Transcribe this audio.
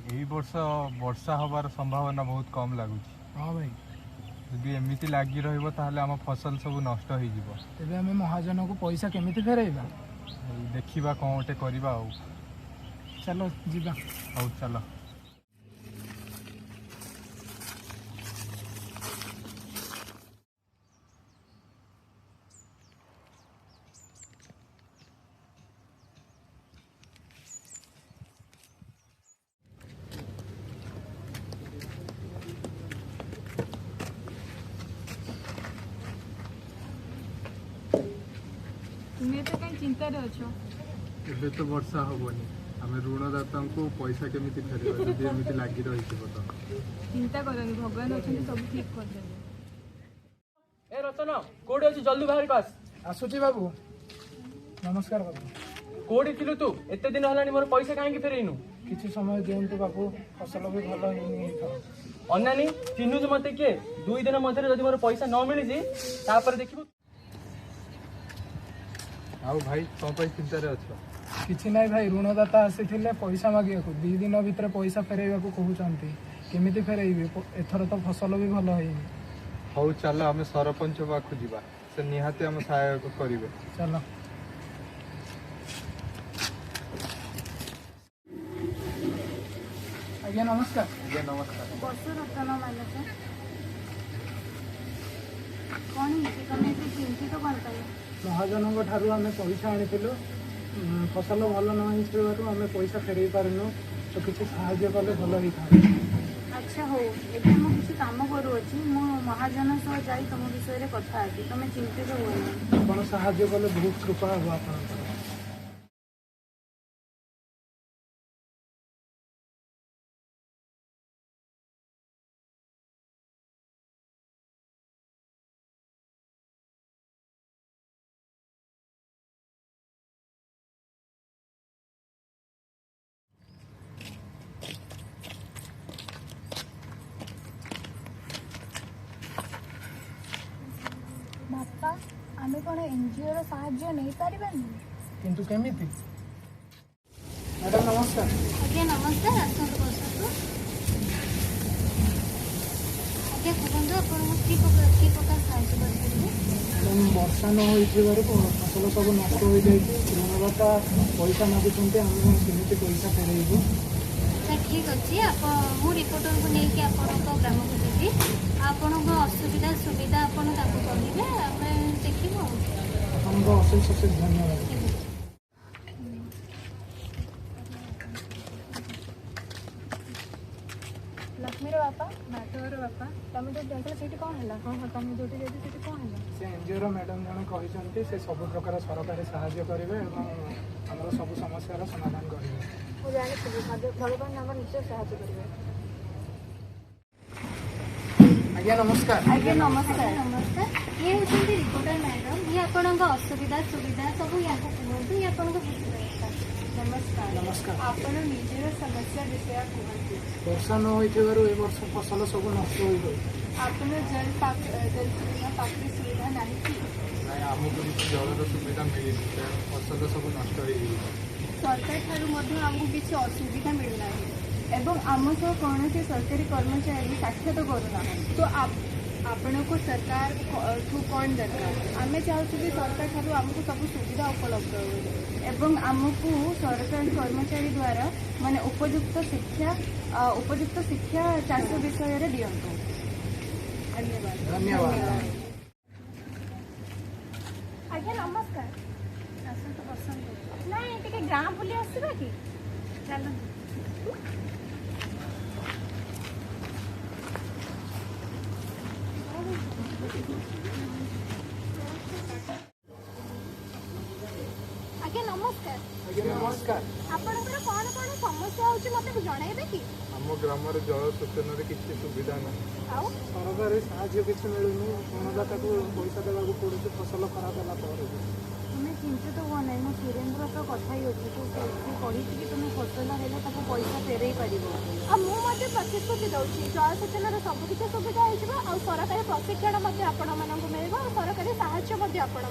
एई वर्ष वर्षा हबार संभावना बहुत कम लगुच। हाँ भाई यदि एमती लगी रम फसल सब नष्ट हो तेरे आम महाजन को पैसा केमिति फेरइबा देखा कौन गोटे करवा। चलो जीवा। हौ चल। तुम्हें तो कहीं चिंता अच्छो एबे तो वर्षा हेनी आम ऋणदाता को पैसा केमी फेर लगी रही तो चिंता करनी भगवान अच्छा सब ठीक कर देबे। ए रतन कोडी अछि जल्दी बाहर पास आसुची बाबू। नमस्कार बाबू। कोडी थिलु तू एते दिन हलानी मोर पैसा काहे की फेरेइनु? किसी समय दिंतु बाबू फसल भी भल ही अन्नानी चिन्हु मते के 2 दिन मध्य जदि मोर पैसा न मिली जी तापर देखिबो। आउ भाई कौन चिंतार अच्छ? किसी ना भाई ऋणदाता आसी पैसा मागिया 2 दिन भितर पैसा फेरइबा कहते केमिति फेरइबे एथर तो फसल भी भल है। हौ चल आम सरपंच पाखु जा से निहाती आम सहायक करेंगे। चल आज्ञा नमस्कार। आज्ञा नमस्कार। बस रतन मानस कौन तुम चिंतित कौन पाए? महाजन ठारू आम पैसा आनीलु फसल भल न आम पैसा फेरई पारूँ तो किसी साहाय्य कले भल ही था। अच्छा हो एबे मु किसी काम करूँगी मु महाजन सह जाई तुम विषय में कथा हेबी तुम चिंतित हुए आप साहाय्य कले बहुत कृपा हम आप। बापा आम कौन एनजीओ साहाय्य नहीं पारिबानी किंतु केमिति? मैडम नमस्कार। आज्ञा नमस्कार आसतु बसतु। आज्ञा कहतु आपको कि प्रकार साहाय्य करेंगे? वर्षा न हो फसल सब नष्ट हो जाए ऋणदाता पैसा मागुंट आम केमी पैसा फेरइबू? ठीक अच्छे मु रिपोर्टर को लेकिन आप ग्राम को देवी आपण असुविधा सुविधा आपड़ कहे आम देखू। आपको अशेष अशेष धन्यवाद। लक्ष्मीर बापा माधवर बापा तुम जो जाइल से कौन है? हाँ हाँ तुम जो जाइल से कौन है? से एनजीओ मैडम जन कहते से सब प्रकार सरकार साहाय्य करेंगे और सब समस्या समाधान करेंगे। मुझे जानी भगवान आम निश्चय साहाय्य करेंगे। आज्ञा नमस्कार। आज्ञा नमस्कार। नमस्कार ये हूँ रिपोर्टर मैडम ये आपण असुविधा सुविधा सब या कहतु ये आपको बुझा। नमस्कार। नमस्कार। आपण निजर समस्या विषय कहतु। वर्षा न हो फसल सब नष्ट हो गई। आपण जल सुविधा पाखरी सुविधा नहीं आमको जलर सुविधा मिली फसल सब नष्ट हो सरकार ठारू आमको किसी असुविधा मिलना एवं आम सह कौन सरकारी कर्मचारी साक्षात करूना तो आपण को सरकार ठू कौन दरकार आम चाहूँ कि सरकार ठारू आमको सब सुविधा उपलब्ध हो एवं आमको सरकारी कर्मचारी द्वारा माने उपयुक्त शिक्षा चाष विषय दिंतु। धन्यवाद। धन्यवाद। आज्ञा नमस्कार। आसतु बसंत ना टे गाँ बुली आसवा कि चल आज्ञा नमस्कार। आज्ञा नमस्कार। आपणकर कौन कौन समस्या होची मते जणाइबे कि? आम ग्राम जल सेचन किसी सुविधा ना आउ सरकारी साहाय्य किसी मिलूनी ऋणदाता को पैसा देवाक पड़े फसल खराब है। तुम्हें चिंतित हुआ ना मो सुरेन्द्र तो कथा ही अच्छी तो कही कि तुम फसल हेल्ले पैसा फेरई पार मुझे प्रतिश्रुति दूसरी जलसेचन सबकि सुविधा हो सरकारी प्रशिक्षण आपण मिल सरकारी साहाय्य आपण